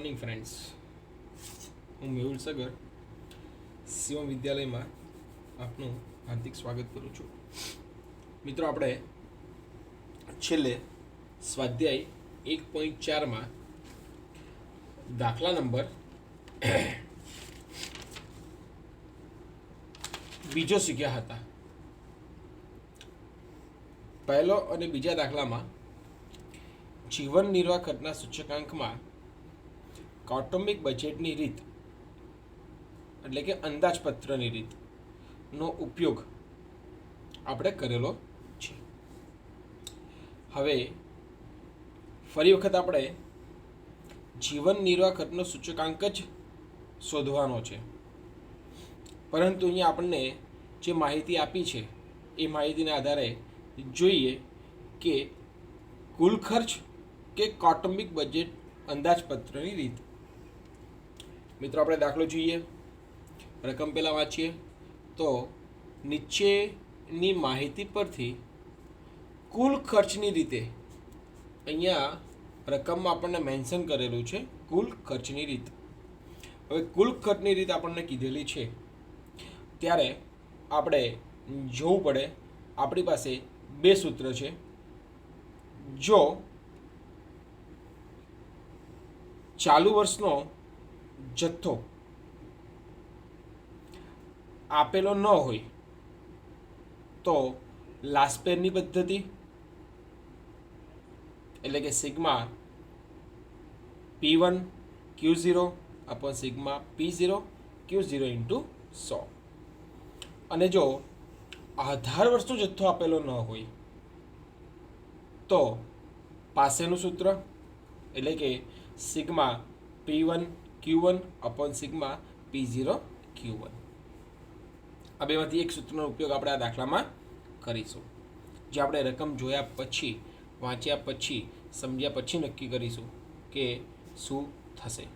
Morning friends, હું મેહુલ સગર શિવમ વિદ્યાલયમાં આપનું હાર્દિક સ્વાગત કરું છું. મિત્રો, આપણે છેલ્લે સ્વાધ્યાય 1.4માં દાખલા નંબર બીજો શીખ્યા હતા. પહેલો અને બીજા દાખલામાં જીવન નિર્વાહ ખર્ચના સૂચકાંકમાં કૌટુંબિક બજેટની રીત એટલે કે અંદાજપત્રની રીતનો ઉપયોગ આપણે કરેલો છે. હવે ફરી વખત આપણે જીવન નિર્વાહ ખર્ચનો સૂચકાંક જ શોધવાનો છે, પરંતુ અહીંયા આપણને જે માહિતી આપી છે એ માહિતીના આધારે જોઈએ કે કુલ ખર્ચ કે કૌટુંબિક બજેટ અંદાજપત્રની રીત. મિત્રો, આપણે દાખલો જોઈએ. રકમ પહેલાં વાંચીએ તો નીચેની માહિતી પરથી કુલ ખર્ચની રીતે, અહીંયા રકમમાં આપણને મેન્શન કરેલું છે કુલ ખર્ચની રીત. હવે કુલ ખર્ચની રીત આપણને કીધેલી છે ત્યારે આપણે જોવું પડે. આપણી પાસે બે સૂત્ર છે. જો ચાલુ વર્ષનો જથ્થો આપેલો ન હોય તો લાસ્પેરની પદ્ધતિ એટલે કે sigma P1 Q0 upon sigma P0 Q0 into 100. અને જો આધાર વર્ષનો જથ્થો આપેલો ન હોય તો પાસેનું સૂત્ર એટલે કે sigma P1 Q1 upon sigma P0 Q1. આ બેમાંથી એક સૂત્રનો ઉપયોગ આપણે આ દાખલામાં કરીશું, જે આપણે રકમ જોયા પછી, વાંચ્યા પછી, સમજ્યા પછી નક્કી કરીશું કે શું થશે.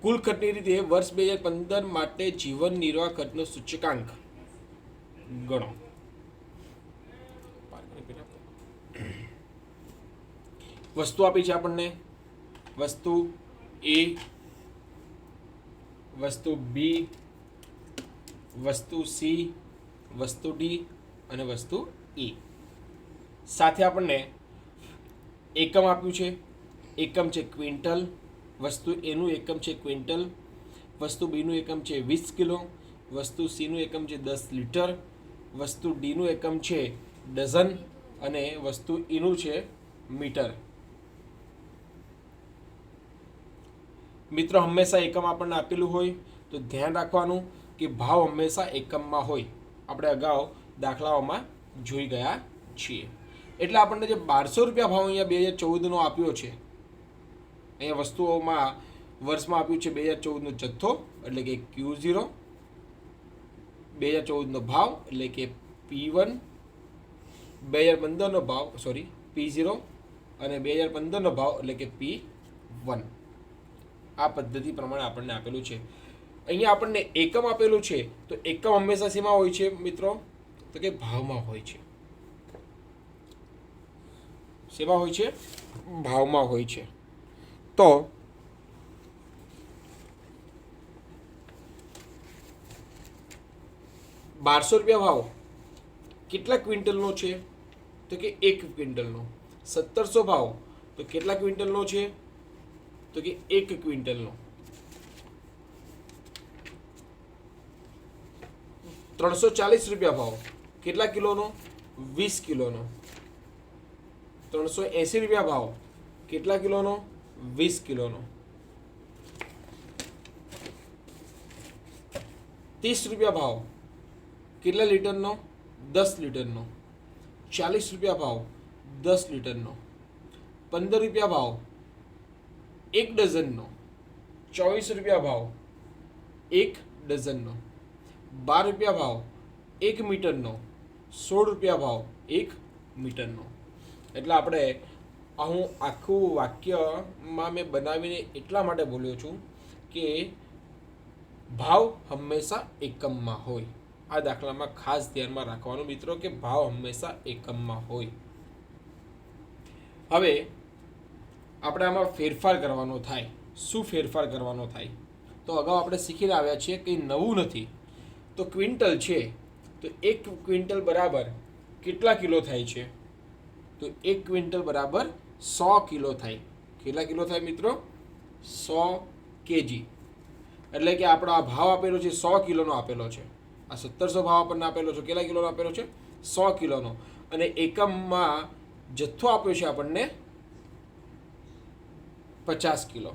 કુલ ખર્ચની રીતે વર્ષ 2015 માટે જીવન નિર્વાહ ખર્ચનો સૂચકાંક ગણો. વસ્તુ આપી છે આપણને. વસ્તુ A, વસ્તુ B, વસ્તુ C, વસ્તુ D અને વસ્તુ E. સાથે આપણને એકમ આપ્યું છે. એકમ છે ક્વિન્ટલ. વસ્તુ એનું એકમ છે ક્વિન્ટલ. વસ્તુ બીનું એકમ છે 20 કિલો. વસ્તુ સીનું એકમ છે 10 લીટર. વસ્તુ ડીનું એકમ છે ડઝન અને વસ્તુ ઈનું છે મીટર. મિત્રો, હંમેશા એકમ આપણને આપેલું હોય તો ધ્યાન રાખવાનું કે ભાવ હંમેશા એકમમાં હોય. આપણે અગાઉ દાખલાઓમાં જોઈ ગયા છીએ. એટલે આપણને જે 1200 રૂપિયા ભાવ અહીંયા 2014નો આપ્યો છે, અહીંયા વસ્તુઓમાં વર્ષમાં આપ્યું છે 2014નો જથ્થો એટલે કે Q0, 2014નો ભાવ એટલે કે P1, 2015નો ભાવ P0 અને 2015નો ભાવ એટલે કે P1. આ પદ્ધતિ પ્રમાણે આપણને આપેલું છે. અહીંયા આપણને એકમ આપેલું છે તો એકમ હંમેશા શેમાં હોય છે મિત્રો? તો કે ભાવમાં હોય છે. શેમાં હોય છે? ભાવમાં હોય છે. તો 1200 રૂપિયા ભાવ કેટલા ક્વિન્ટલનો છે? તો કે 1 ક્વિન્ટલનો. 1700 ભાવ તો કેટલા ક્વિન્ટલનો છે? તો કે 1 ક્વિન્ટલનો. 340 રૂપિયા ભાવ કેટલા કિલોનો? 20 કિલોનો. 380 રૂપિયા ભાવ કેટલા કિલોનો? 20 કિલોનો. 30 રૂપિયા ભાવ કેટલા લીટરનો? 10 લીટરનો. 40 રૂપિયા ભાવ 10 લીટરનો. 15 રૂપિયા ભાવ 1 ડઝનનો. 24 રૂપિયા ભાવ 1 ડઝનનો. 12 રૂપિયા ભાવ 1 મીટરનો. 16 રૂપિયા ભાવ 1 મીટરનો. એટલે આપણે હું આખું વાક્યમાં મેં બનાવીને એટલા માટે બોલ્યો છું કે ભાવ હંમેશા એકમમાં હોય. આ દાખલામાં ખાસ ધ્યાનમાં રાખવાનું મિત્રો કે ભાવ હંમેશા એકમમાં હોય. હવે આપણે આમાં ફેરફાર કરવાનો થાય. શું ફેરફાર કરવાનો થાય? તો અગાઉ આપણે શીખીને આવ્યા છીએ કંઈ નવું નથી. તો ક્વિન્ટલ છે તો 1 ક્વિન્ટલ બરાબર કેટલા કિલો થાય છે? તો 1 ક્વિન્ટલ બરાબર 100 કિલો થાય. કેટલા કિલો થાય મિત્રો? 100 કેજી. એટલે કે આપણો આ ભાવ આપેલો છે 100 કિલોનો આપેલો છે. આ 1700 ભાવ આપણને આપેલો છે. કેટલા કિલોનો આપેલો છે? 100 કિલોનો. અને એકમમાં જથ્થો આપ્યો છે આપણને 50 કિલો.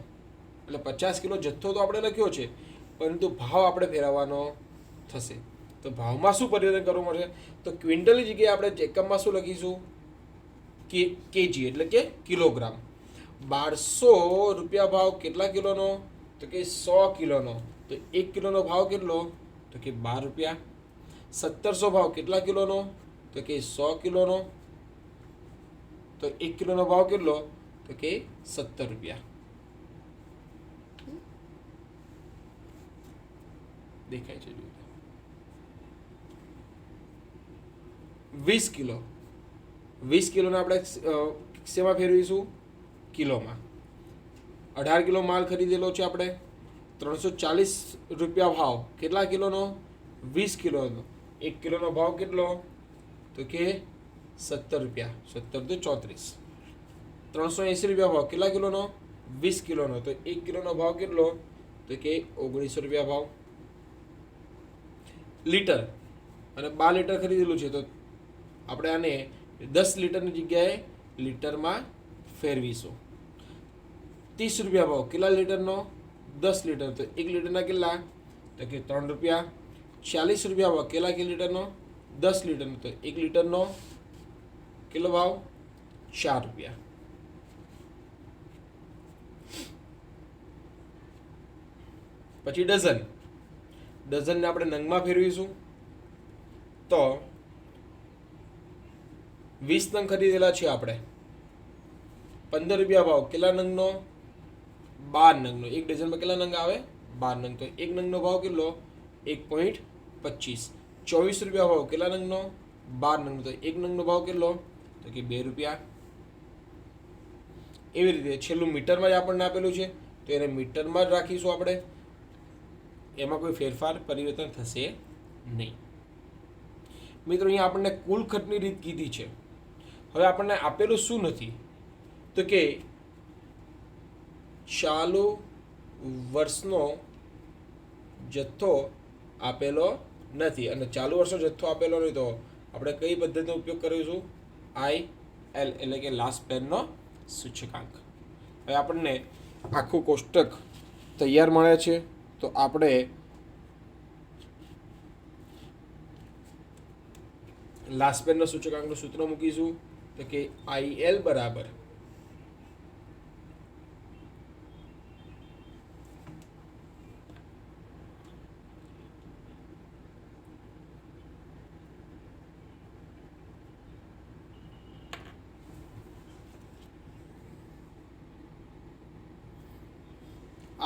એટલે 50 કિલો જથ્થો તો આપણે લખ્યો છે, પરંતુ ભાવ આપણે ફેરવવાનો થશે. તો ભાવમાં શું પરિવર્તન કરવું મળશે? તો ક્વિન્ટલની જગ્યાએ આપણે એકમમાં શું લખીશું? કેજી એટલે કે કિલોગ્રામ. 1200 રૂપિયા ભાવ કેટલા કિલોનો? તો કે 100 કિલોનો. તો 1 કિલોનો ભાવ કેટલો? તો કે 12 રૂપિયા. 1700 ભાવ કેટલા કિલોનો? તો કે 100 કિલોનો. તો 1 કિલોનો ભાવ કેટલો? તો કે 17 રૂપિયા. દેખાય છે? 20 કિલો. 20 કિલોને આપણે શેમાં ફેરવીશું? કિલોમાં. 18 કિલો માલ ખરીદેલો છે આપણે. 340 રૂપિયા ભાવ કેટલા કિલોનો? 20 કિલોનો. 1 કિલોનો ભાવ કેટલો? તો કે 17 રૂપિયા. 17 તો 34. 380 રૂપિયા ભાવ કેટલા કિલોનો? 20 કિલોનો. તો 1 કિલોનો ભાવ કેટલો? તો કે 1900 રૂપિયા ભાવ. લીટર અને 12 લીટર ખરીદેલું છે, તો આપણે આને 10 લીટરની જગ્યાએ લીટરમાં ફેરવીશું. 30 રૂપિયા ભાવ કેટલા લીટરનો? 10 લીટર. તો 1 લીટરના કેટલા? તો કે 3 રૂપિયા. 40 રૂપિયા ભાવ કેટલા લીટરનો? 10 લીટરનો. તો 1 લીટરનો કેટલો ભાવ? 4 રૂપિયા. પછી ડઝન. ડઝનને આપણે નંગમાં ફેરવીશું. તો 20 નંગ ખરીદેલા છે આપણે. 15 રૂપિયા ભાવ કેટલા નંગનો? 12 નંગનો. એક ડઝનમાં કેટલા નંગ આવે? 12 નંગ. તો એક નંગનો ભાવ કેટલો? 1.25. 24 રૂપિયા ભાવ કેટલા નંગનો? 12 નંગનો. તો એક નંગનો ભાવ કેટલો? તો કે 2 રૂપિયા. એવી રીતે છેલ્લું મીટરમાં જ આપણને આપેલું છે, તો એને મીટરમાં જ રાખીશું આપણે. એમાં કોઈ ફેરફાર પરિવર્તન થશે નહીં. મિત્રો, અહીંયા આપણને કુલ ખર્ચની રીત કીધી છે. હવે આપણને આપેલું શું નથી? તો કે ચાલુ વર્ષનો જથ્થો આપેલો નથી. અને ચાલુ વર્ષનો જથ્થો આપેલો નહીં તો આપણે કઈ પદ્ધતિનો ઉપયોગ કરીશું? IL એટલે કે લાસ્ટ પેનનો સૂચકાંક. હવે આપણને આખું કોષ્ટક તૈયાર મળે છે, તો આપણે લાસ્ટ પેનનો સૂચકાંકનું સૂત્ર મૂકીશું. તો કે IL બરાબર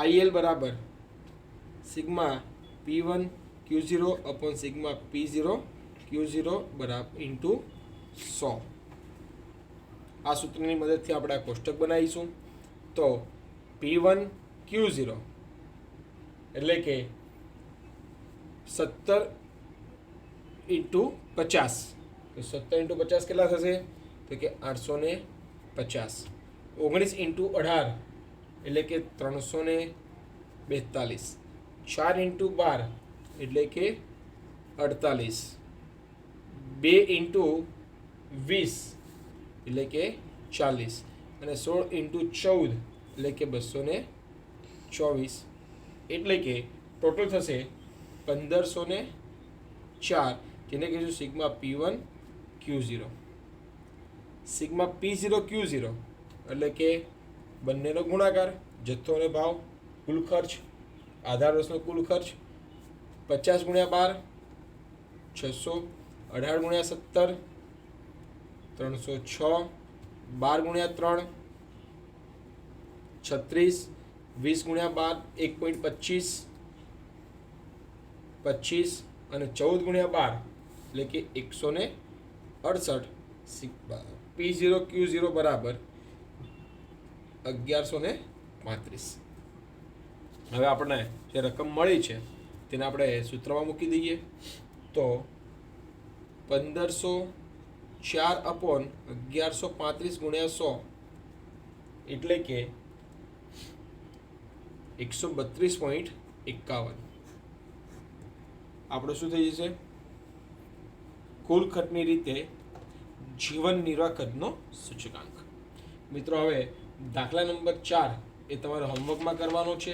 IL બરાબર sigma P1 Q0 upon sigma P0 Q0 બરાબર ઇન્ટુ 100. આ સૂત્રની મદદથી આપણે આ કોષ્ટક બનાવીશું. તો P1 Q0 એટલે કે 17 ઇન્ટુ 50. તો 17 ઇન્ટુ 50 કેટલા થશે? તો કે 850. 19 ઇન્ટુ 18 એટલે કે 342. 4 ઇન્ટુ 12 એટલે કે 48. 2 ઇન્ટુ 20 એટલે કે 40. અને 16 ઇન્ટુ 14 એટલે કે 224. એટલે કે ટોટલ થશે 1504, જેને કહીશું sigma P1 Q0. Sigma P0 Q0 એટલે કે બંનેનો ગુણાકાર, જથ્થો અને ભાવ, કુલ ખર્ચ, આધાર વર્ષનો કુલ ખર્ચ 50 ગુણ્યા 12 600, 18 ગુણ્યા 17 306, 12 ગુણ્યા 3 36, 20 ગુણ્યા 12 1.25 25 અને 14 ગુણ્યા 12 એટલે કે 168. P0 Q0 બરાબર 1135. હવે આપણને જે રકમ મળી છે તેને આપણે સૂત્રમાં મૂકી દઈએ તો 1504/1135 ગુણ્યા 100 એટલે કે 132.51. આપણે શું થઈ જશે? કુલ ખર્ચની રીતે જીવન નિર્વાહ ખર્ચનો સૂચકાંક. મિત્રો હવે દાખલા નંબર 4 એ તમારે હોમવર્કમાં કરવાનો છે.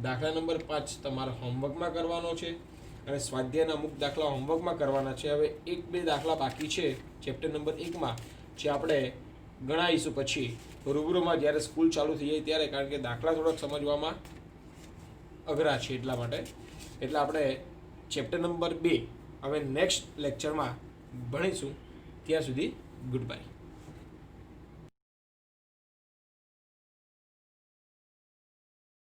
દાખલા નંબર 5 તમારે હોમવર્કમાં કરવાનો છે અને સ્વાધ્યાયના અમુક દાખલા હોમવર્કમાં કરવાના છે. હવે 1-2 દાખલા બાકી છે ચેપ્ટર નંબર 1માં, જે આપણે ગણાવીશું પછી રૂબરૂમાં જ્યારે સ્કૂલ ચાલુ થઈ જાય ત્યારે, કારણ કે દાખલા થોડાક સમજવામાં અઘરા છે એટલા માટે. એટલે આપણે ચેપ્ટર નંબર 2 હવે નેક્સ્ટ લેક્ચરમાં ભણીશું. ત્યાં સુધી ગુડ બાય.